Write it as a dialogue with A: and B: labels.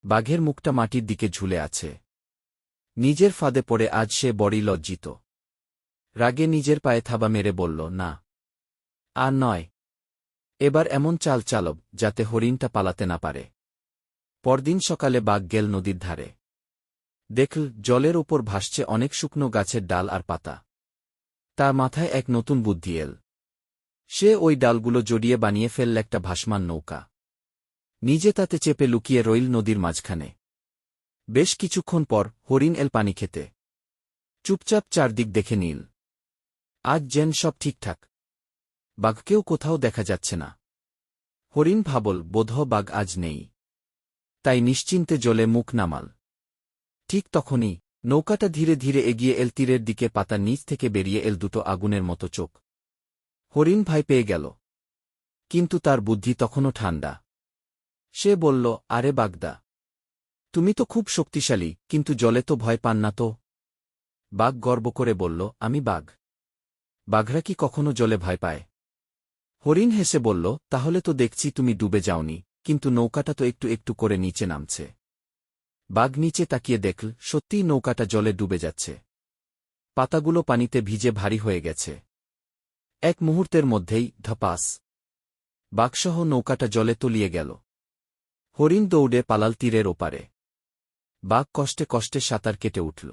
A: বাঘের মুখটা মাটির দিকে ঝুলে আছে। নিজের ফাঁদে পড়ে আজ সে বড়ই লজ্জিত। রাগে নিজের পায়ে থাবা মেরে বলল, না, আর নয়। এবার এমন চাল চালব যাতে হরিণটা পালাতে না পারে। পরদিন সকালে বাঘ গেল নদীর ধারে। দেখল জলের ওপর ভাসছে অনেক শুকনো গাছের ডাল আর পাতা। তার মাথায় এক নতুন বুদ্ধি এল। সে ওই ডালগুলো জড়িয়ে বানিয়ে ফেলল একটা ভাসমান নৌকা। নিজে তাতে চেপে লুকিয়ে রইল নদীর মাঝখানে। বেশ কিছুক্ষণ পর হরিণ এল পানি খেতে। চুপচাপ চারদিক দেখে নিল। আজ যেন সব ঠিকঠাক। বাঘকেও কোথাও দেখা যাচ্ছে না। হরিণ ভাবল, বোধহয় বাঘ আজ নেই। তাই নিশ্চিন্তে জলে মুখ নামাল। ঠিক তখনই নৌকাটা ধীরে ধীরে এগিয়ে এল তীরের দিকে। পাতার নিচ থেকে বেরিয়ে এল দুটো আগুনের মতো চোখ। হরিণ ভয় পেয়ে গেল, কিন্তু তার বুদ্ধি তখনও ঠান্ডা। সে বলল, আরে বাগদা, তুমি তো খুব শক্তিশালী, কিন্তু জলে তো ভয় পান না তো? বাঘ গর্ব করে বলল, আমি বাঘ। বাঘরা কি কখনো জলে ভয় পায়? হরিণ হেসে বলল, তাহলে তো দেখছি তুমি ডুবে যাওনি, কিন্তু নৌকাটা তো একটু একটু করে নিচে নামছে। বাঘ নিচে তাকিয়ে দেখল, সত্যিই নৌকাটা জলে ডুবে যাচ্ছে। পাতাগুলো পানিতে ভিজে ভারী হয়ে গেছে। এক মুহূর্তের মধ্যেই ধপাস, বাঘসহ নৌকাটা জলে তলিয়ে গেল। হরিণ দৌড়ে পালাল তীরের ওপারে। বাঘ কষ্টে কষ্টে সাঁতার কেটে উঠল।